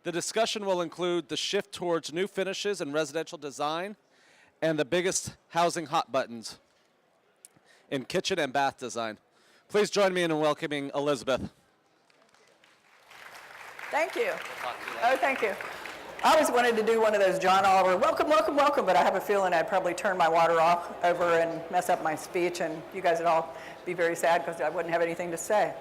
The discussion will include the shift towards new finishes and residential design and the biggest housing hot buttons in kitchen and bath design. Please join me in welcoming Elizabeth. Thank you. Oh, thank you. I always wanted to do one of those John Oliver, welcome, welcome, welcome, but I have a feeling I'd probably turn my water off over and mess up my speech, and you guys would all be very sad because I wouldn't have anything to say.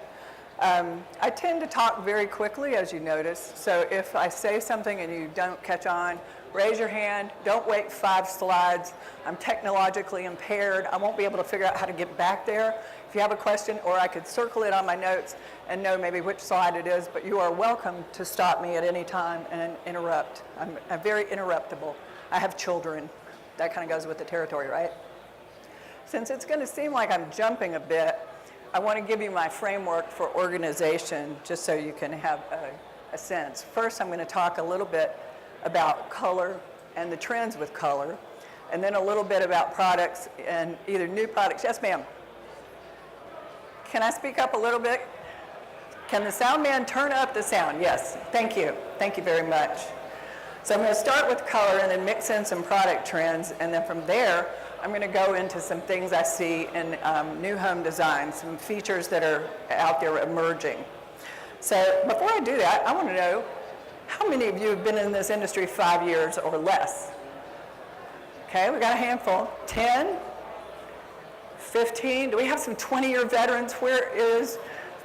I tend to talk very quickly, as you notice, so if I say something and you don't catch on, raise your hand. Don't wait 5 slides. I'm technologically impaired. I won't be able to figure out how to get back there. If you have a question, or I could circle it on my notes and know maybe which slide it is, but you are welcome to stop me at any time and interrupt. I'm very interruptible. I have children. That kind of goes with the territory, right? Since it's going to seem like I'm jumping a bit, I want to give you my framework for organization just so you can have a sense. First, I'm going to talk a little bit about color and the trends with color, and then a little bit about products and either new products. Yes, ma'am. Can I speak up a little bit? Can the sound man turn up the sound? Yes, thank you. Thank you very much. So I'm going to start with color and then mix in some product trends, and then from there, I'm going to go into some things I see in new home design, some features that are out there emerging. So before I do that, I want to know, how many of you have been in this industry 5 years or less? Okay, we got a handful. 10? 15? Do we have some 20-year veterans? Where is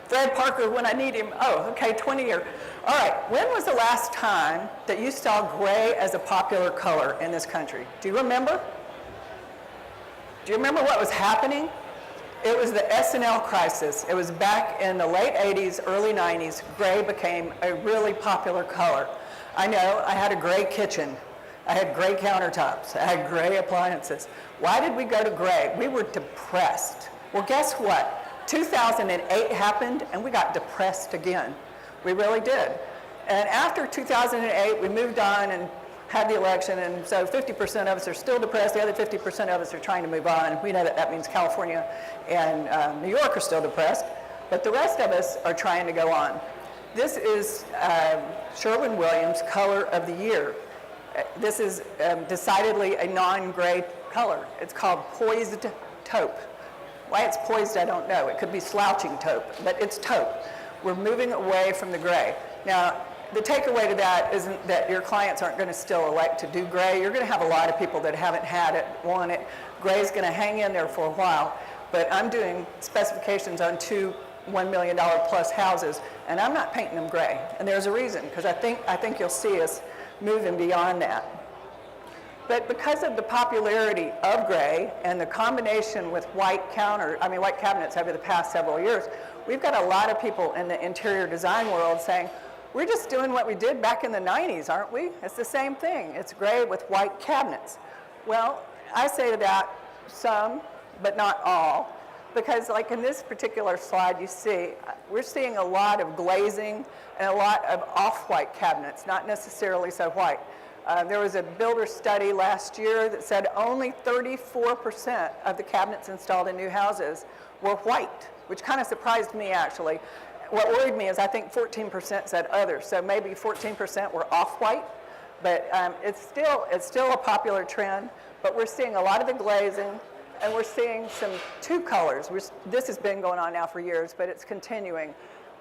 Fred Parker when I need him? Oh, okay, 20-year. All right, when was the last time that you saw gray as a popular color in this country? Do you remember? Do you remember what was happening? It was the S&L crisis. It was back in the late 80s, early 90s. Gray became a really popular color. I know, I had a gray kitchen. I had gray countertops. I had gray appliances. Why did we go to gray? We were depressed. Well, guess what? 2008 happened, and we got depressed again. We really did. And after 2008, we moved on and had the election, and so 50% of us are still depressed. The other 50% of us are trying to move on. We know that that means California and New York are still depressed, but the rest of us are trying to go on. This is Sherwin-Williams Color of the Year. This is decidedly a non-gray color. It's called poised taupe. Why it's poised, I don't know. It could be slouching taupe, but it's taupe. We're moving away from the gray. Now, the takeaway to that isn't that your clients aren't going to still elect to do gray. You're going to have a lot of people that haven't had it, want it. Gray's going to hang in there for a while, but I'm doing specifications on 2 $1 million plus houses, and I'm not painting them gray. And there's a reason, because I think you'll see us moving beyond that. But because of the popularity of gray and the combination with white cabinets over the past several years, we've got a lot of people in the interior design world saying, we're just doing what we did back in the 90s, aren't we? It's the same thing. It's gray with white cabinets. Well, I say to that, some, but not all, because like in this particular slide you see, we're seeing a lot of glazing and a lot of off-white cabinets, not necessarily so white. There was a builder study last year that said only 34% of the cabinets installed in new houses were white, which kind of surprised me actually. What worried me is I think 14% said other, so maybe 14% were off-white, but it's still a popular trend, but we're seeing a lot of the glazing, and we're seeing some 2 colors. This has been going on now for years, but it's continuing.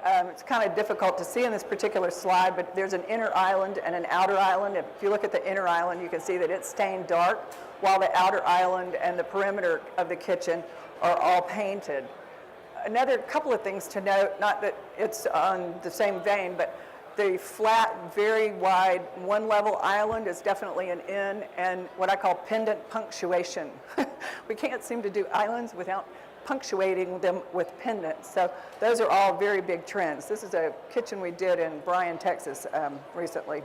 It's kind of difficult to see in this particular slide, but there's an inner island and an outer island. If you look at the inner island, you can see that it's stained dark, while the outer island and the perimeter of the kitchen are all painted. Another couple of things to note, not that it's on the same vein, but the flat, very wide, one-level island is definitely an in, and what I call pendant punctuation. We can't seem to do islands without punctuating them with pendants. So those are all very big trends. This is a kitchen we did in Bryan, Texas recently.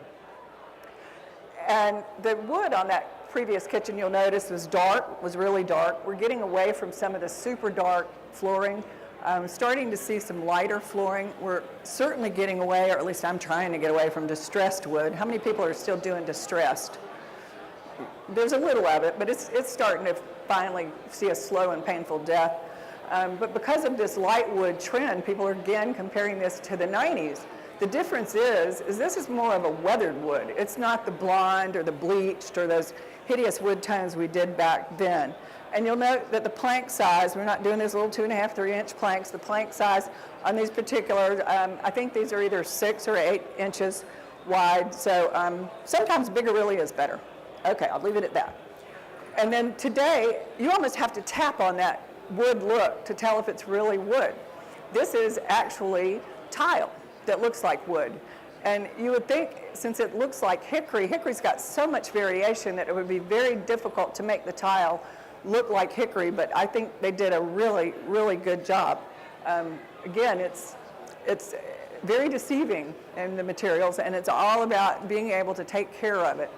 And the wood on that previous kitchen, you'll notice, was dark, was really dark. We're getting away from some of the super dark flooring. Starting to see some lighter flooring. We're certainly getting away, or at least I'm trying to get away from distressed wood. How many people are still doing distressed? There's a little of it, but it's starting to finally see a slow and painful death. But because of this light wood trend, people are again comparing this to the 90s. The difference is this is more of a weathered wood. It's not the blonde or the bleached or those hideous wood tones we did back then. And you'll note that the plank size, we're not doing these little 2.5, 3-inch planks. The plank size on these particular, I think these are either 6 or 8 inches wide. So sometimes bigger really is better. Okay, I'll leave it at that. And then today, you almost have to tap on that wood look to tell if it's really wood. This is actually tile that looks like wood. And you would think, since it looks like hickory, hickory's got so much variation that it would be very difficult to make the tile look like hickory, but I think they did a really, really good job. Again, it's very deceiving in the materials, and it's all about being able to take care of it.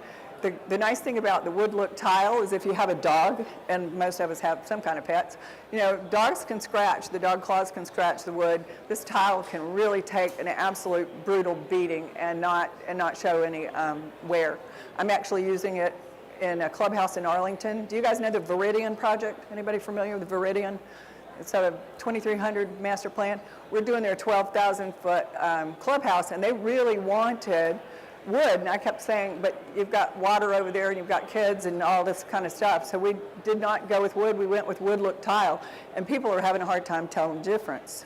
The nice thing about the wood look tile is if you have a dog, and most of us have some kind of pets, dogs can scratch, the dog claws can scratch the wood. This tile can really take an absolute brutal beating and not show any wear. I'm actually using it in a clubhouse in Arlington. Do you guys know the Viridian project? Anybody familiar with the Viridian? It's a 2300 master plan. We're doing their 12,000 foot clubhouse, and they really wanted wood, and I kept saying, but you've got water over there and you've got kids and all this kind of stuff. So we did not go with wood, we went with wood look tile, and people are having a hard time telling the difference.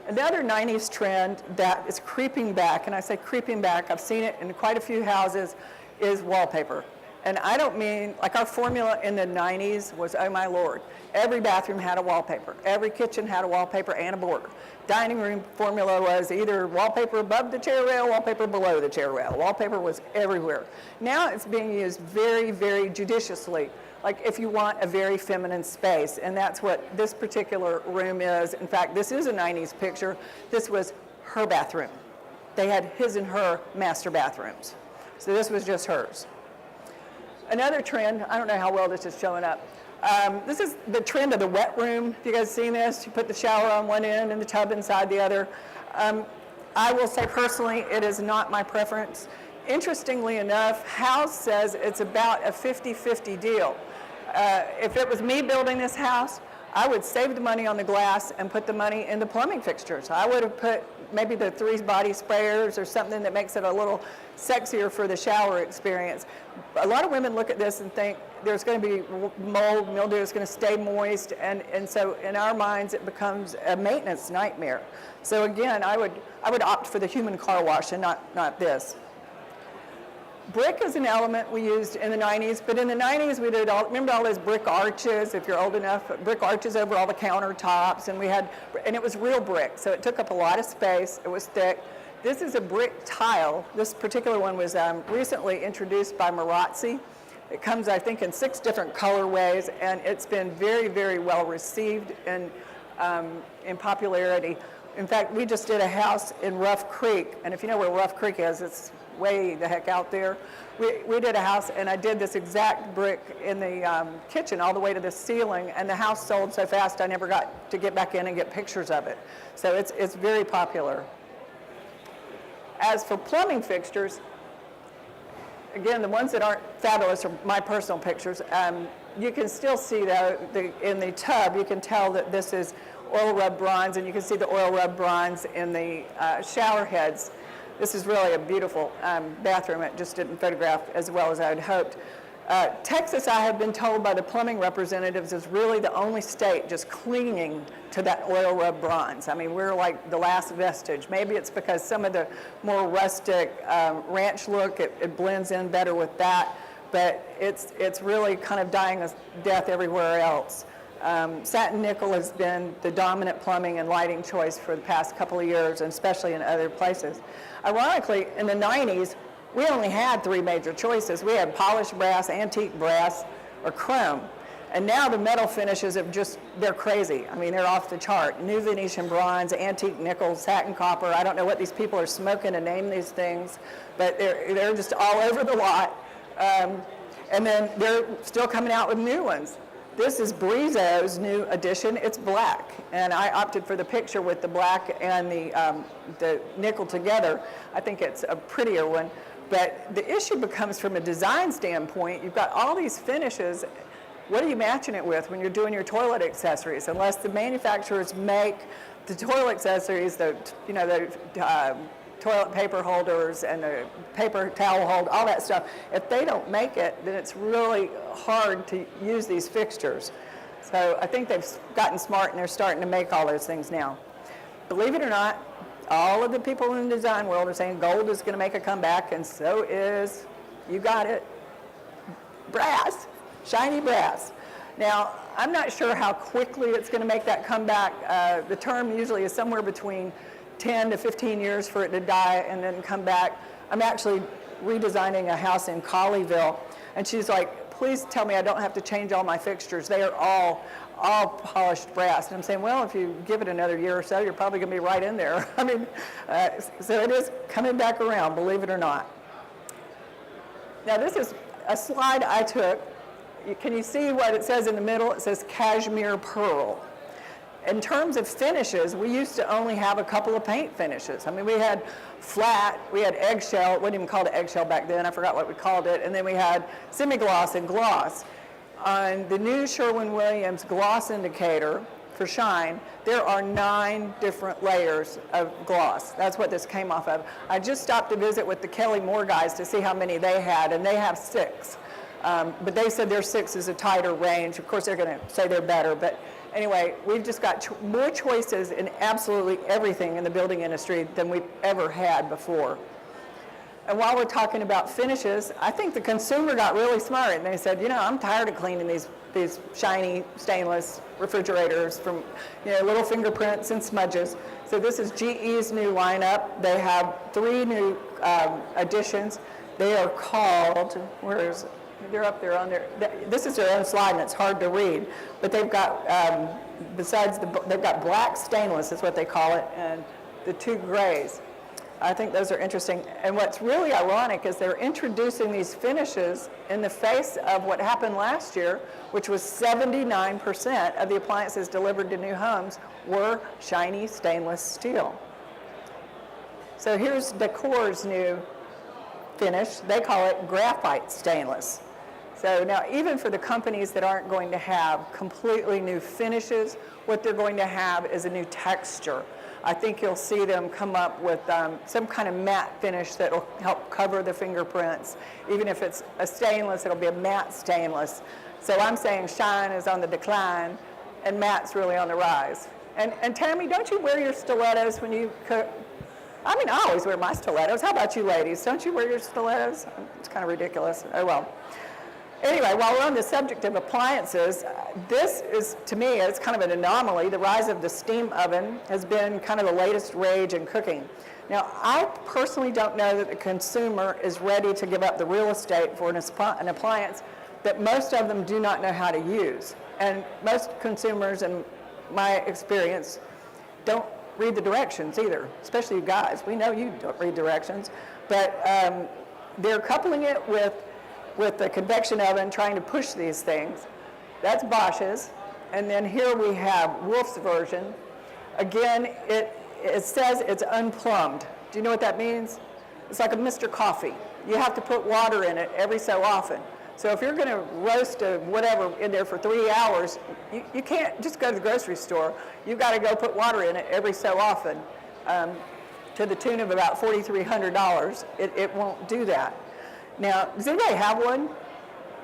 Another 90s trend that is creeping back, and I say creeping back, I've seen it in quite a few houses, is wallpaper. And I don't mean, like our formula in the 90s was, oh my Lord, every bathroom had a wallpaper. Every kitchen had a wallpaper and a border. Dining room formula was either wallpaper above the chair rail, wallpaper below the chair rail. Wallpaper was everywhere. Now it's being used very, very judiciously. Like if you want a very feminine space, and that's what this particular room is. In fact, this is a 90s picture. This was her bathroom. They had his and her master bathrooms. So this was just hers. Another trend, I don't know how well this is showing up. This is the trend of the wet room. Have you guys seen this? You put the shower on one end and the tub inside the other. I will say personally, it is not my preference. Interestingly enough, House says it's about a 50-50 deal. If it was me building this house, I would save the money on the glass and put the money in the plumbing fixtures. I would have put maybe the 3 body sprayers or something that makes it a little sexier for the shower experience. A lot of women look at this and think there's going to be mold, mildew, it's going to stay moist, and so in our minds it becomes a maintenance nightmare. So again, I would opt for the human car wash and not this. Brick is an element we used in the 90s, but in the 90s we did remember all those brick arches, if you're old enough, brick arches over all the countertops, and it was real brick, so it took up a lot of space, it was thick. This is a brick tile. This particular one was recently introduced by Marazzi. It comes, I think, in 6 different colorways, and it's been very, very well received in popularity. In fact, we just did a house in Rough Creek, and if you know where Rough Creek is, it's way the heck out there. We did a house, and I did this exact brick in the kitchen all the way to the ceiling, and the house sold so fast I never got to get back in and get pictures of it. So it's very popular. As for plumbing fixtures, again, the ones that aren't fabulous are my personal pictures. You can still see though, in the tub, you can tell that this is oil rub bronze, and you can see the oil rub bronze in the shower heads. This is really a beautiful bathroom. It just didn't photograph as well as I had hoped. Texas, I have been told by the plumbing representatives, is really the only state just clinging to that oil rub bronze. I mean, we're like the last vestige. Maybe it's because some of the more rustic ranch look, it blends in better with that, but it's really kind of dying a death everywhere else. Satin nickel has been the dominant plumbing and lighting choice for the past couple of years, and especially in other places. Ironically, in the 90s, we only had 3 major choices. We had polished brass, antique brass, or chrome. And now the metal finishes they're crazy. I mean, they're off the chart. New Venetian bronze, antique nickel, satin copper. I don't know what these people are smoking to name these things, but they're just all over the lot. And then they're still coming out with new ones. This is Brizo's new edition. It's black, and I opted for the picture with the black and the nickel together. I think it's a prettier one. But the issue becomes from a design standpoint, you've got all these finishes, what are you matching it with when you're doing your toilet accessories? Unless the manufacturers make the toilet accessories, the toilet paper holders and the paper towel hold, all that stuff. If they don't make it, then it's really hard to use these fixtures. So I think they've gotten smart and they're starting to make all those things now. Believe it or not, all of the people in the design world are saying gold is going to make a comeback, and so is, you got it, brass, shiny brass. Now, I'm not sure how quickly it's going to make that comeback. The term usually is somewhere between 10 to 15 years for it to die and then come back. I'm actually redesigning a house in Colleyville, and she's like, please tell me I don't have to change all my fixtures. They are all polished brass. And I'm saying, well, if you give it another year or so, you're probably going to be right in there. I mean, so it is coming back around, believe it or not. Now, this is a slide I took. Can you see what it says in the middle? It says cashmere pearl. In terms of finishes, we used to only have a couple of paint finishes. I mean, we had flat, we had eggshell, it wasn't even called eggshell back then, I forgot what we called it, and then we had semi-gloss and gloss. On the new Sherwin-Williams gloss indicator for shine, there are 9 different layers of gloss. That's what this came off of. I just stopped to visit with the Kelly Moore guys to see how many they had, and they have 6. But they said their 6 is a tighter range. Of course, they're going to say they're better, but anyway, we've just got more choices in absolutely everything in the building industry than we've ever had before. And while we're talking about finishes, I think the consumer got really smart and they said, you know, I'm tired of cleaning these shiny stainless refrigerators from, you know, little fingerprints and smudges. So this is GE's new lineup. They have 3 new additions. They are called, where is it? They're up there on there. This is their own slide and it's hard to read, but they've got, they've got black stainless is what they call it, and the 2 grays. I think those are interesting. And what's really ironic is they're introducing these finishes in the face of what happened last year, which was 79% of the appliances delivered to new homes were shiny stainless steel. So here's Decor's new finish. They call it graphite stainless. So now even for the companies that aren't going to have completely new finishes, what they're going to have is a new texture. I think you'll see them come up with some kind of matte finish that will help cover the fingerprints. Even if it's a stainless, it'll be a matte stainless. So I'm saying shine is on the decline and matte's really on the rise. And Tammy, don't you wear your stilettos when you cook? I mean, I always wear my stilettos. How about you ladies? Don't you wear your stilettos? It's kind of ridiculous. Oh, well. Anyway, while we're on the subject of appliances, this is, to me, it's kind of an anomaly. The rise of the steam oven has been kind of the latest rage in cooking. Now, I personally don't know that the consumer is ready to give up the real estate for an appliance that most of them do not know how to use. And most consumers, in my experience, don't read the directions either, especially you guys. We know you don't read directions, but they're coupling it with the convection oven, trying to push these things. That's Bosch's. And then here we have Wolf's version. Again, it says it's unplumbed. Do you know what that means? It's like a Mr. Coffee. You have to put water in it every so often. So if you're going to roast a whatever in there for 3 hours, you can't just go to the grocery store. You've got to go put water in it every so often to the tune of about $4,300. It won't do that. Now, does anybody have one?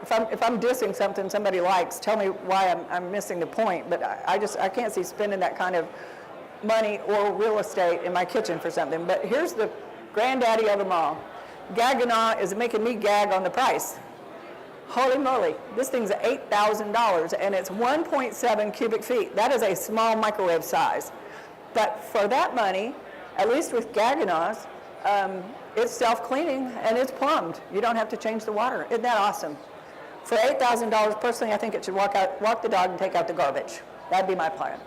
If I'm dissing something somebody likes, tell me why I'm missing the point. But I can't see spending that kind of money or real estate in my kitchen for something. But here's the granddaddy of them all. Gagana is making me gag on the price. Holy moly, this thing's $8,000 and it's 1.7 cubic feet. That is a small microwave size. But for that money, at least with Gagana's, it's self-cleaning and it's plumbed. You don't have to change the water. Isn't that awesome? For $8,000, personally, I think it should walk the dog and take out the garbage. That'd be my plan.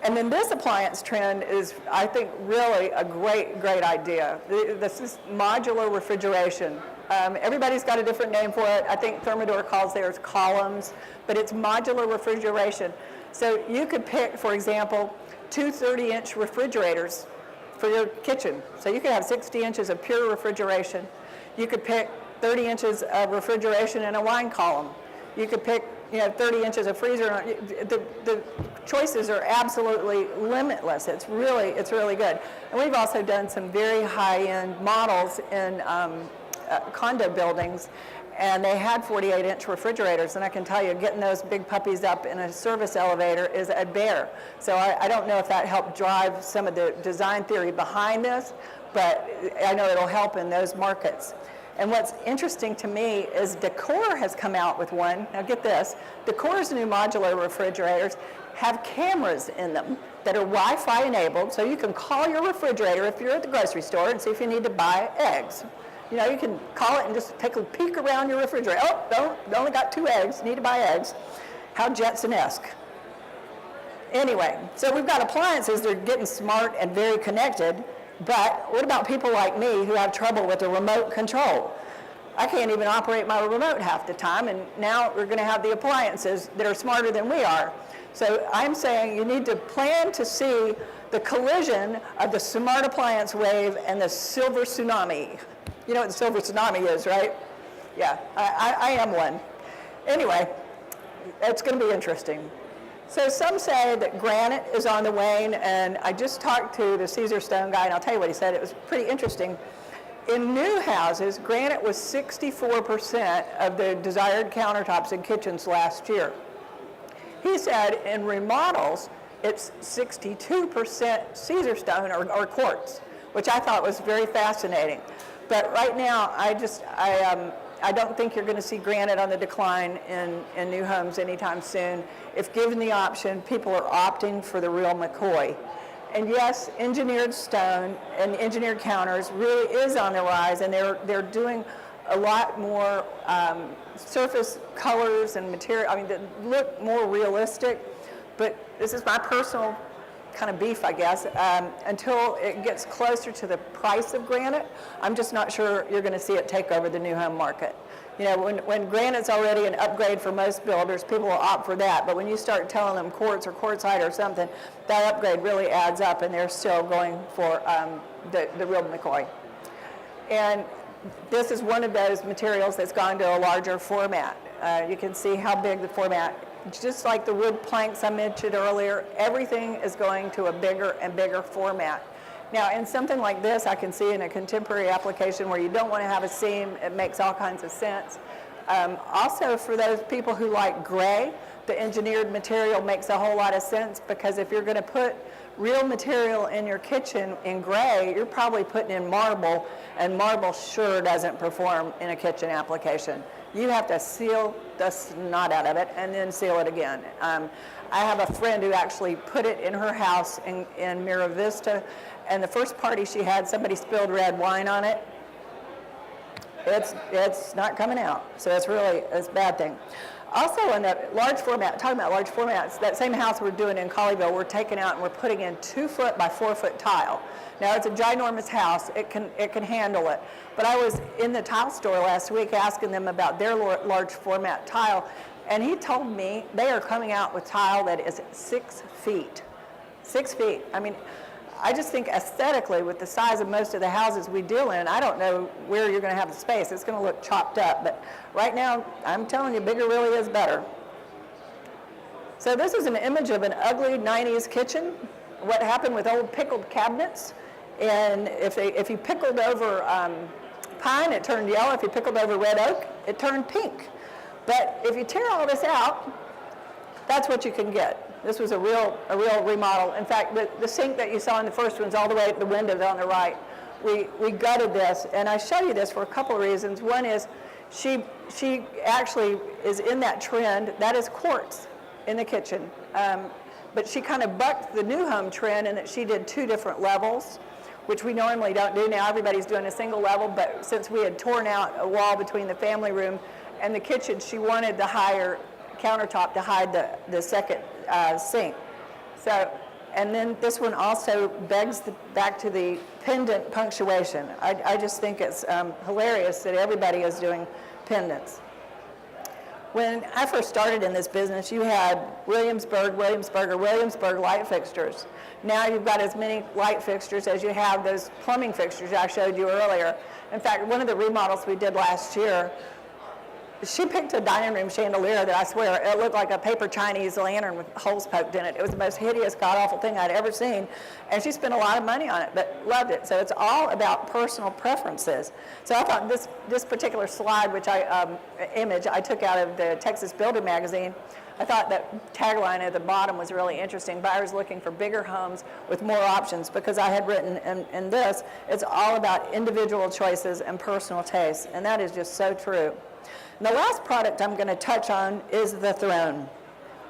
And then this appliance trend is, I think, really a great idea. This is modular refrigeration. Everybody's got a different name for it. I think Thermador calls theirs columns, but it's modular refrigeration. So you could pick, for example, 2 30-inch refrigerators for your kitchen. So you could have 60 inches of pure refrigeration. You could pick 30 inches of refrigeration in a wine column. You could pick, 30 inches of freezer. The choices are absolutely limitless. It's really good. And we've also done some very high-end models in condo buildings, and they had 48-inch refrigerators, and I can tell you, getting those big puppies up in a service elevator is a bear. So I don't know if that helped drive some of the design theory behind this, but I know it'll help in those markets. And what's interesting to me is Decor has come out with one. Now get this, Decor's new modular refrigerators have cameras in them that are Wi-Fi enabled, so you can call your refrigerator if you're at the grocery store and see if you need to buy eggs. You can call it and just take a peek around your refrigerator. Oh, you only got 2 eggs, need to buy eggs. How Jetson-esque. Anyway, so we've got appliances that are getting smart and very connected, but what about people like me who have trouble with the remote control? I can't even operate my remote half the time, and now we're going to have the appliances that are smarter than we are. So I'm saying you need to plan to see the collision of the smart appliance wave and the silver tsunami. You know what the silver tsunami is, right? Yeah, I am one. Anyway, it's going to be interesting. So some say that granite is on the wane, and I just talked to the Caesar stone guy, and I'll tell you what he said. It was pretty interesting. In new houses, granite was 64% of the desired countertops and kitchens last year. He said in remodels, it's 62% Caesar stone or quartz, which I thought was very fascinating. But right now, I don't think you're going to see granite on the decline in new homes anytime soon. If given the option, people are opting for the real McCoy. And yes, engineered stone and engineered counters really is on the rise, and they're doing a lot more surface colors and material, that look more realistic. But this is my personal kind of beef, I guess. Until it gets closer to the price of granite, I'm just not sure you're going to see it take over the new home market. When granite's already an upgrade for most builders, people will opt for that. But when you start telling them quartz or quartzite or something, that upgrade really adds up, and they're still going for the real McCoy. And this is one of those materials that's gone to a larger format. You can see how big the format. Just like the wood planks I mentioned earlier, everything is going to a bigger and bigger format. Now, in something like this, I can see in a contemporary application where you don't want to have a seam, it makes all kinds of sense. Also, for those people who like gray, the engineered material makes a whole lot of sense, because if you're going to put real material in your kitchen in gray, you're probably putting in marble, and marble sure doesn't perform in a kitchen application. You have to seal the snot out of it and then seal it again. I have a friend who actually put it in her house in Mira Vista, and the first party she had, somebody spilled red wine on it. It's not coming out, so it's a bad thing. Also, in the large format, talking about large formats, that same house we're doing in Colleyville, we're taking out and we're putting in 2-foot by 4-foot tile. Now, it's a ginormous house. It can handle it. But I was in the tile store last week asking them about their large format tile, and he told me they are coming out with tile that is 6 feet. 6 feet. I just think aesthetically, with the size of most of the houses we deal in, I don't know where you're going to have the space. It's going to look chopped up. But right now, I'm telling you, bigger really is better. So this is an image of an ugly 90s kitchen. What happened with old pickled cabinets. And if you pickled over pine, it turned yellow. If you pickled over red oak, it turned pink. But if you tear all this out, that's what you can get. This was a real remodel. In fact, the sink that you saw in the first one's all the way at the windows on the right. We gutted this, and I show you this for a couple of reasons. One is she actually is in that trend. That is quartz in the kitchen. But she kind of bucked the new home trend in that she did 2 different levels, which we normally don't do. Now everybody's doing a single level, but since we had torn out a wall between the family room and the kitchen, she wanted the higher countertop to hide the second sink. So, and then this one also begs back to the pendant punctuation. I just think it's hilarious that everybody is doing pendants. When I first started in this business, you had Williamsburg light fixtures. Now you've got as many light fixtures as you have those plumbing fixtures I showed you earlier. In fact, one of the remodels we did last year, she picked a dining room chandelier that I swear, it looked like a paper Chinese lantern with holes poked in it. It was the most hideous, god-awful thing I'd ever seen. And she spent a lot of money on it, but loved it. So it's all about personal preferences. So I thought this particular slide, which image I took out of the Texas Builder magazine, I thought that tagline at the bottom was really interesting. Buyers looking for bigger homes with more options, because I had written in this, it's all about individual choices and personal tastes, and that is just so true. And the last product I'm going to touch on is the throne.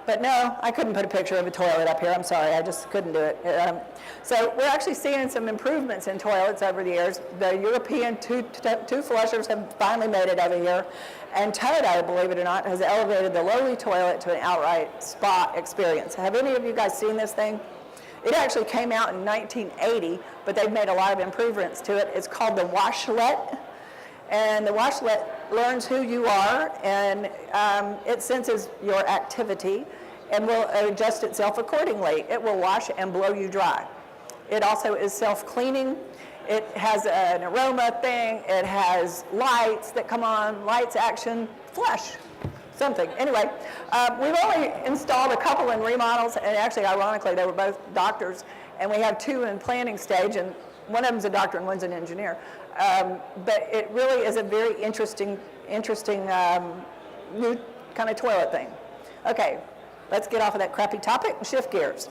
But no, I couldn't put a picture of a toilet up here. I'm sorry, I just couldn't do it. So we're actually seeing some improvements in toilets over the years. The European two flushers have finally made it over here. And Toto, believe it or not, has elevated the lowly toilet to an outright spa experience. Have any of you guys seen this thing? It actually came out in 1980, but they've made a lot of improvements to it. It's called the washlet. And the washlet learns who you are, and it senses your activity and will adjust itself accordingly. It will wash and blow you dry. It also is self-cleaning. It has an aroma thing. It has lights that come on, lights, action, flush, something. Anyway, we've only installed a couple in remodels, and actually, ironically, they were both doctors, and we have two in planning stage, and one of them's a doctor and one's an engineer. But it really is a very interesting new kind of toilet thing. Okay, let's get off of that crappy topic and shift gears.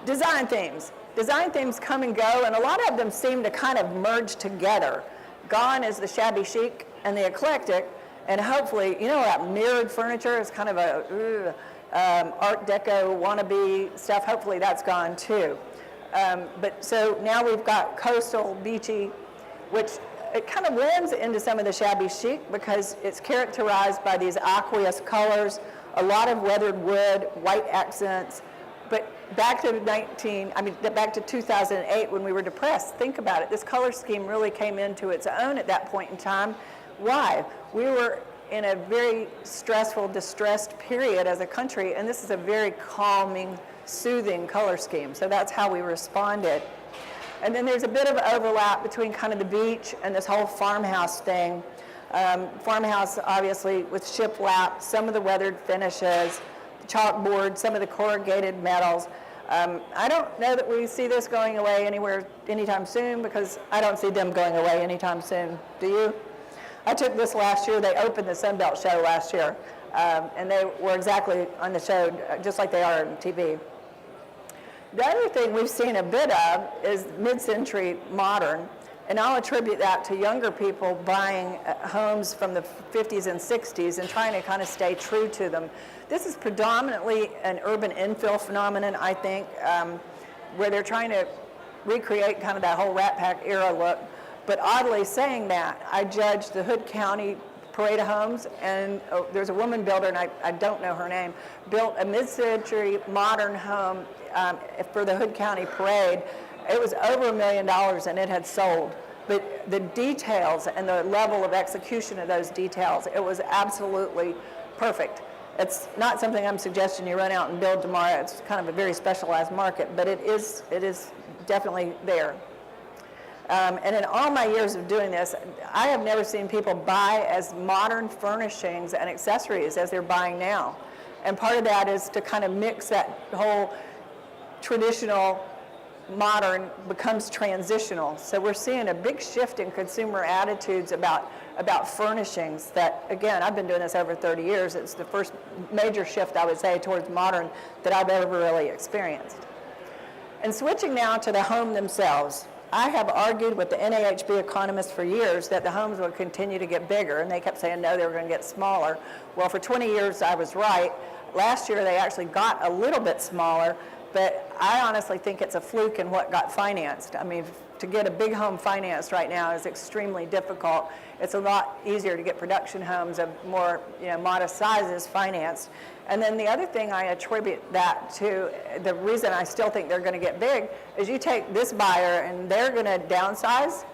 Design themes. Design themes come and go, and a lot of them seem to kind of merge together. Gone is the shabby chic and the eclectic, and hopefully, you know, that mirrored furniture is kind of a Art Deco wannabe stuff. Hopefully that's gone too. But so now we've got coastal, beachy, which it kind of blends into some of the shabby chic because it's characterized by these aqueous colors, a lot of weathered wood, white accents. But back to 2008 when we were depressed, think about it. This color scheme really came into its own at that point in time. Why? We were in a very stressful, distressed period as a country, and this is a very calming, soothing color scheme. So that's how we responded. And then there's a bit of overlap between kind of the beach and this whole farmhouse thing. Farmhouse, obviously, with shiplap, some of the weathered finishes, chalkboard, some of the corrugated metals. I don't know that we see this going away anytime soon, because I don't see them going away anytime soon. Do you? I took this last year. They opened the Sunbelt show last year, and they were exactly on the show, just like they are on TV. The other thing we've seen a bit of is mid-century modern, and I'll attribute that to younger people buying homes from the 50s and 60s and trying to kind of stay true to them. This is predominantly an urban infill phenomenon, I think, where they're trying to recreate kind of that whole Rat Pack era look. But oddly saying that, I judged the Hood County parade of homes, and there's a woman builder, and I don't know her name, built a mid-century modern home for the Hood County parade. It was over $1 million, and it had sold. But the details and the level of execution of those details, it was absolutely perfect. It's not something I'm suggesting you run out and build tomorrow. It's kind of a very specialized market, but it is definitely there. And in all my years of doing this, I have never seen people buy as modern furnishings and accessories as they're buying now. And part of that is to kind of mix that whole traditional modern becomes transitional. So we're seeing a big shift in consumer attitudes about furnishings that, again, I've been doing this over 30 years. It's the first major shift, I would say, towards modern that I've ever really experienced. And switching now to the home themselves. I have argued with the NAHB economists for years that the homes would continue to get bigger, and they kept saying no, they were going to get smaller. Well, for 20 years I was right. Last year they actually got a little bit smaller, but I honestly think it's a fluke in what got financed. I mean, to get a big home financed right now is extremely difficult. It's a lot easier to get production homes of more modest sizes financed. And then the other thing I attribute that to, the reason I still think they're going to get big, is you take this buyer and they're going to downsize.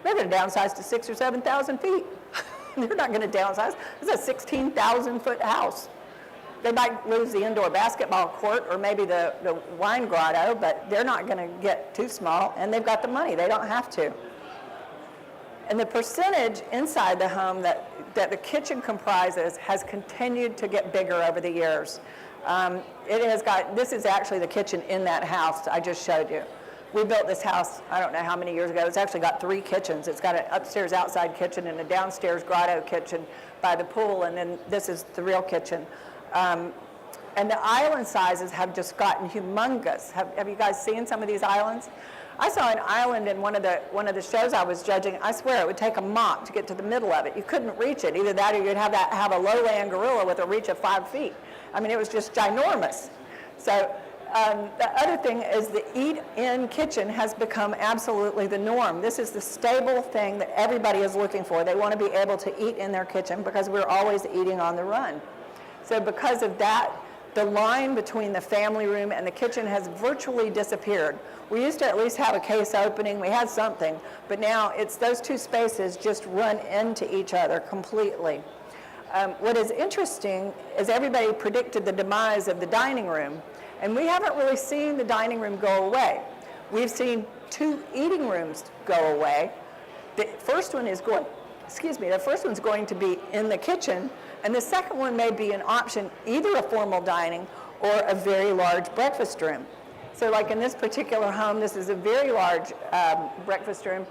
They're going to downsize to 6,000 or 7,000 feet. They're not going to downsize. It's a 16,000 foot house. They might lose the indoor basketball court or maybe the wine grotto, but they're not going to get too small, and they've got the money. They don't have to. And the percentage inside the home that the kitchen comprises has continued to get bigger over the years. This is actually the kitchen in that house I just showed you. We built this house, I don't know how many years ago. It's actually got 3 kitchens. It's got an upstairs outside kitchen and a downstairs grotto kitchen by the pool, and then this is the real kitchen. And the island sizes have just gotten humongous. Have you guys seen some of these islands? I saw an island in one of the shows I was judging. I swear it would take a mop to get to the middle of it. You couldn't reach it. Either that or you'd have a lowland gorilla with a reach of 5 feet. I mean, it was just ginormous. So the other thing is the eat-in kitchen has become absolutely the norm. This is the stable thing that everybody is looking for. They want to be able to eat in their kitchen because we're always eating on the run. So because of that, the line between the family room and the kitchen has virtually disappeared. We used to at least have a case opening, we had something, but now it's those 2 spaces just run into each other completely. What is interesting is everybody predicted the demise of the dining room, and we haven't really seen the dining room go away. We've seen 2 eating rooms go away. The first one is going, the first one's going to be in the kitchen, and the second one may be an option, either a formal dining or a very large breakfast room. So like in this particular home, this is a very large breakfast room.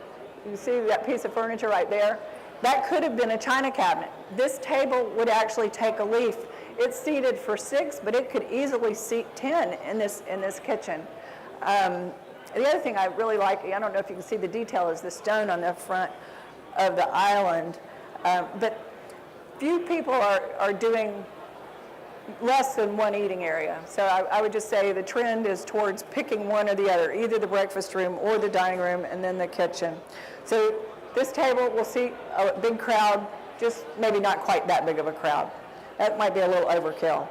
You see that piece of furniture right there? That could have been a china cabinet. This table would actually take a leaf. It's seated for 6, but it could easily seat 10 in this kitchen. The other thing I really like, I don't know if you can see the detail, is the stone on the front of the island. But few people are doing less than 1 eating area. So I would just say the trend is towards picking one or the other, either the breakfast room or the dining room and then the kitchen. So this table will seat a big crowd, just maybe not quite that big of a crowd. That might be a little overkill.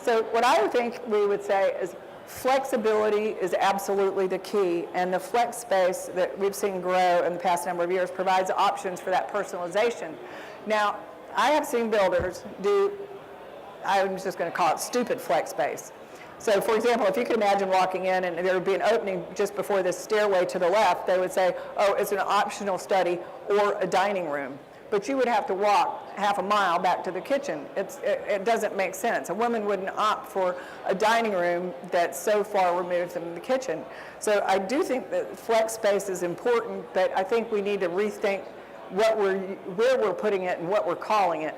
So what I would think we would say is flexibility is absolutely the key, and the flex space that we've seen grow in the past number of years provides options for that personalization. Now, I have seen builders do, I'm just going to call it stupid flex space. So for example, if you could imagine walking in and there would be an opening just before this stairway to the left, they would say, oh, it's an optional study or a dining room. But you would have to walk half a mile back to the kitchen. It doesn't make sense. A woman wouldn't opt for a dining room that's so far removed from the kitchen. So I do think that flex space is important, but I think we need to rethink where we're putting it and what we're calling it.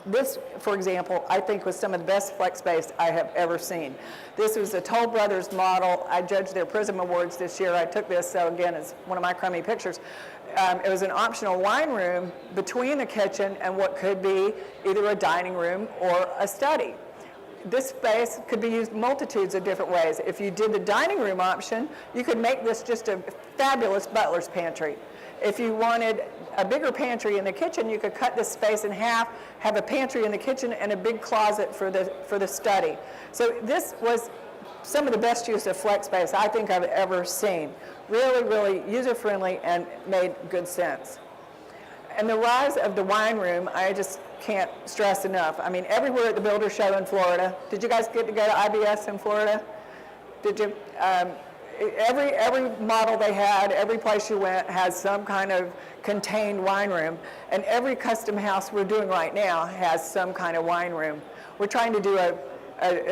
This, for example, I think was some of the best flex space I have ever seen. This was a Toll Brothers model. I judged their Prism Awards this year. I took this, so again, it's one of my crummy pictures. It was an optional wine room between the kitchen and what could be either a dining room or a study. This space could be used multitudes of different ways. If you did the dining room option, you could make this just a fabulous butler's pantry. If you wanted a bigger pantry in the kitchen, you could cut this space in half, have a pantry in the kitchen and a big closet for the study. So this was some of the best use of flex space I think I've ever seen. Really, really user-friendly and made good sense. And the rise of the wine room, I just can't stress enough. I mean, everywhere at the Builder Show in Florida. Did you guys get to go to IBS in Florida? Did you? Every model they had, every place you went has some kind of contained wine room, and every custom house we're doing right now has some kind of wine room. We're trying to do a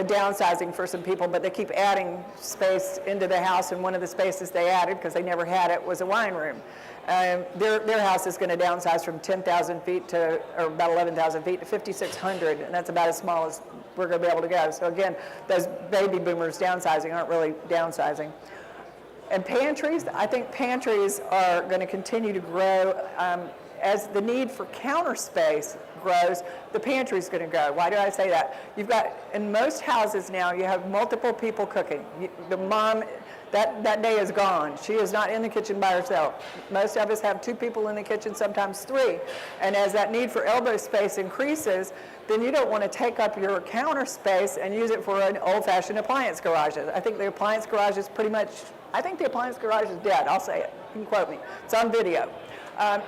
downsizing for some people, but they keep adding space into the house, and one of the spaces they added, because they never had it, was a wine room. Their house is going to downsize from 10,000 feet to, or about 11,000 feet to 5,600, and that's about as small as we're going to be able to go. So again, those baby boomers downsizing aren't really downsizing. And pantries, I think pantries are going to continue to grow. As the need for counter space grows, the pantry is going to grow. Why do I say that? You've got, in most houses now, you have multiple people cooking. The mom, that day is gone. She is not in the kitchen by herself. Most of us have 2 people in the kitchen, sometimes 3. And as that need for elbow space increases, then you don't want to take up your counter space and use it for an old-fashioned appliance garage. I think the appliance garage is pretty much, I think the appliance garage is dead. I'll say it. You can quote me. It's on video.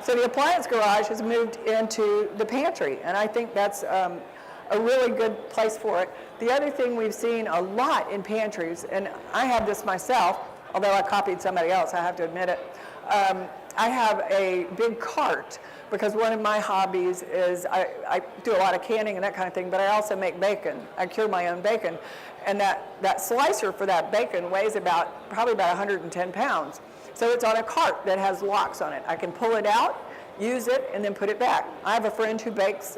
So the appliance garage has moved into the pantry, and I think that's a really good place for it. The other thing we've seen a lot in pantries, and I have this myself, although I copied somebody else, I have to admit it. I have a big cart because one of my hobbies is I do a lot of canning and that kind of thing, but I also make bacon. I cure my own bacon. And that slicer for that bacon weighs probably about 110 pounds. So it's on a cart that has locks on it. I can pull it out, use it, and then put it back. I have a friend who bakes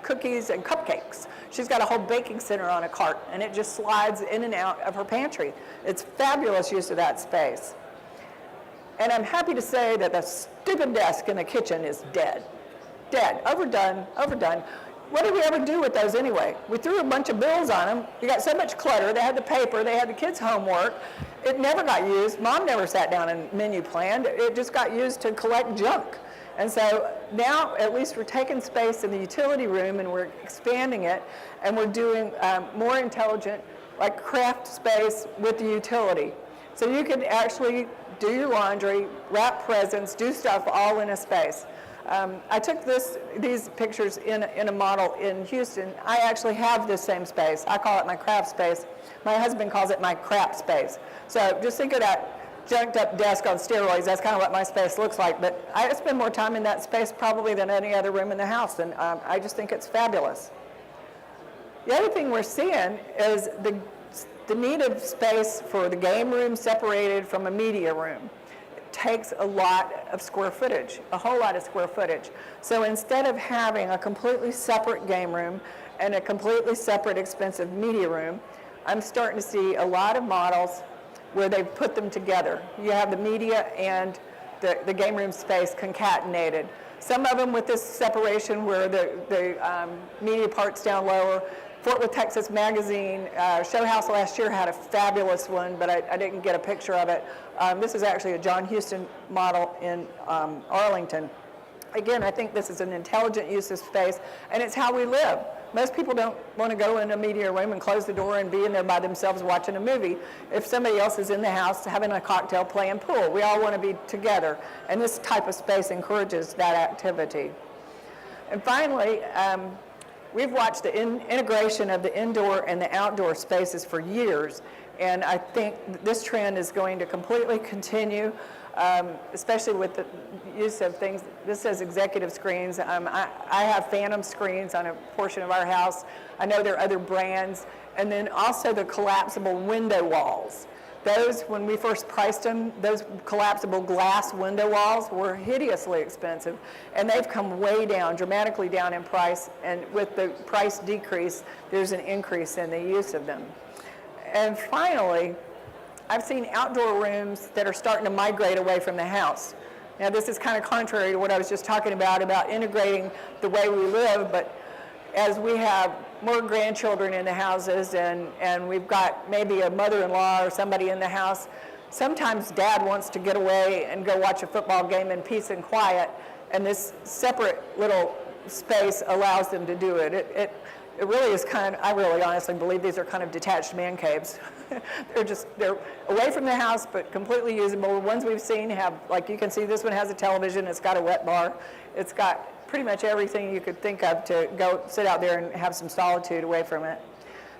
cookies and cupcakes. She's got a whole baking center on a cart, and it just slides in and out of her pantry. It's fabulous use of that space. And I'm happy to say that the stupid desk in the kitchen is dead. Dead, overdone, overdone. What did we ever do with those anyway? We threw a bunch of bills on them. We got so much clutter. They had the paper, they had the kids' homework. It never got used. Mom never sat down and menu planned. It just got used to collect junk. And so now at least we're taking space in the utility room and we're expanding it, and we're doing more intelligent, like craft space with the utility. So you can actually do your laundry, wrap presents, do stuff all in a space. I took these pictures in a model in Houston. I actually have this same space. I call it my craft space. My husband calls it my crap space. So just think of that junked up desk on steroids. That's kind of what my space looks like. But I spend more time in that space probably than any other room in the house, and I just think it's fabulous. The other thing we're seeing is the need of space for the game room separated from a media room. It takes a lot of square footage, a whole lot of square footage. So instead of having a completely separate game room and a completely separate expensive media room, I'm starting to see a lot of models where they've put them together. You have the media and the game room space concatenated. Some of them with this separation where the media part's down lower. Fort Worth, Texas Magazine, Show House last year had a fabulous one, but I didn't get a picture of it. This is actually a John Huston model in Arlington. Again, I think this is an intelligent use of space, and it's how we live. Most people don't want to go in a media room and close the door and be in there by themselves watching a movie. If somebody else is in the house having a cocktail, playing pool, we all want to be together, and this type of space encourages that activity. And finally, we've watched the integration of the indoor and the outdoor spaces for years, and I think this trend is going to completely continue, especially with the use of things. This says executive screens. I have Phantom screens on a portion of our house. I know there are other brands. And then also the collapsible window walls. Those, when we first priced them, those collapsible glass window walls were hideously expensive, and they've come way down, dramatically down in price, and with the price decrease, there's an increase in the use of them. And finally, I've seen outdoor rooms that are starting to migrate away from the house. Now, this is kind of contrary to what I was just talking about integrating the way we live, but as we have more grandchildren in the houses and we've got maybe a mother-in-law or somebody in the house, sometimes dad wants to get away and go watch a football game in peace and quiet, and this separate little space allows them to do it. It really is I really honestly believe these are kind of detached man caves. they're away from the house, but completely usable. The ones we've seen have, like you can see, this one has a television, it's got a wet bar, it's got pretty much everything you could think of to go sit out there and have some solitude away from it.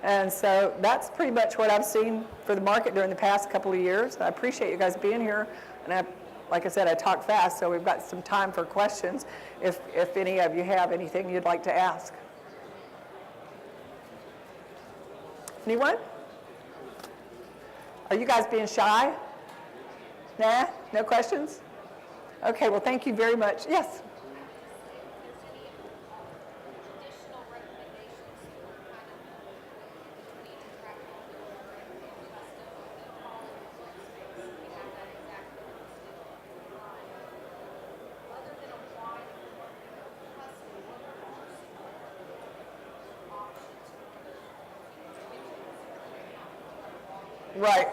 And so that's pretty much what I've seen for the market during the past couple of years. I appreciate you guys being here, and like I said, I talk fast, so we've got some time for questions if any of you have anything you'd like to ask. Anyone? Are you guys being shy? Nah? No questions? Okay, well, thank you very much. Yes? Right.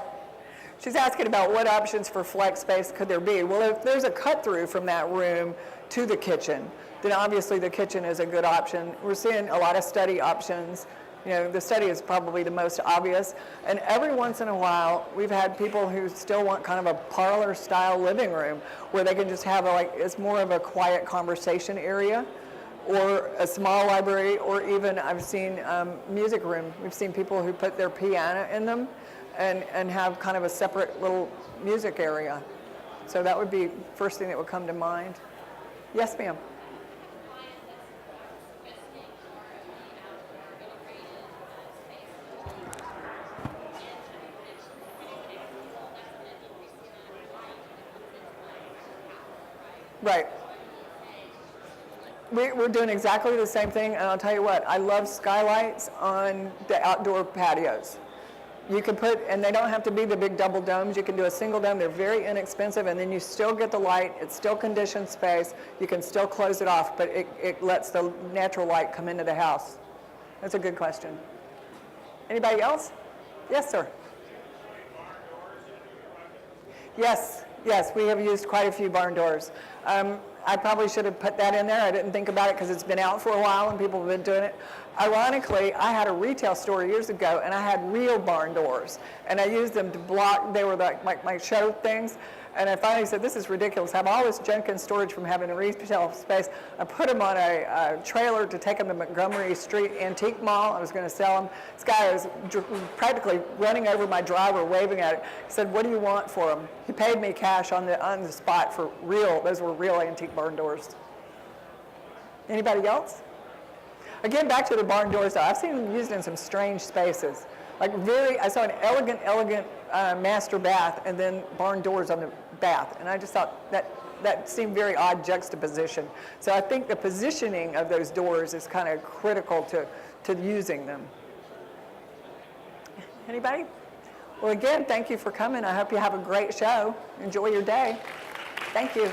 She's asking about what options for flex space could there be. Well, if there's a cut through from that room to the kitchen, then obviously the kitchen is a good option. We're seeing a lot of study options. You know, the study is probably the most obvious. And every once in a while, we've had people who still want kind of a parlor style living room where they can just have it's more of a quiet conversation area, or a small library, or even I've seen music room. We've seen people who put their piano in them and have kind of a separate little music area. So that would be first thing that would come to mind. Yes, ma'am. Right. We're doing exactly the same thing, and I'll tell you what, I love skylights on the outdoor patios. You can put, and they don't have to be the big double domes, you can do a single dome, they're very inexpensive, and then you still get the light, it's still conditioned space, you can still close it off, but it lets the natural light come into the house. That's a good question. Anybody else? Yes, sir. Yes, we have used quite a few barn doors. I probably should have put that in there. I didn't think about it because it's been out for a while and people have been doing it. Ironically, I had a retail store years ago and I had real barn doors and I used them to block, they were like my show things. And I finally said, this is ridiculous. I have all this junk in storage from having a retail space. I put them on a trailer to take them to Montgomery Street Antique Mall. I was going to sell them. This guy was practically running over my driver, waving at it. He said, what do you want for them? He paid me cash on the spot for real. Those were real antique barn doors. Anybody else? Again, back to the barn doors, though. I've seen them used in some strange spaces. Like I saw an elegant master bath and then barn doors on the bath. And I just thought that seemed very odd juxtaposition. So I think the positioning of those doors is kind of critical to using them. Anybody? Well, again, thank you for coming. I hope you have a great show. Enjoy your day. Thank you.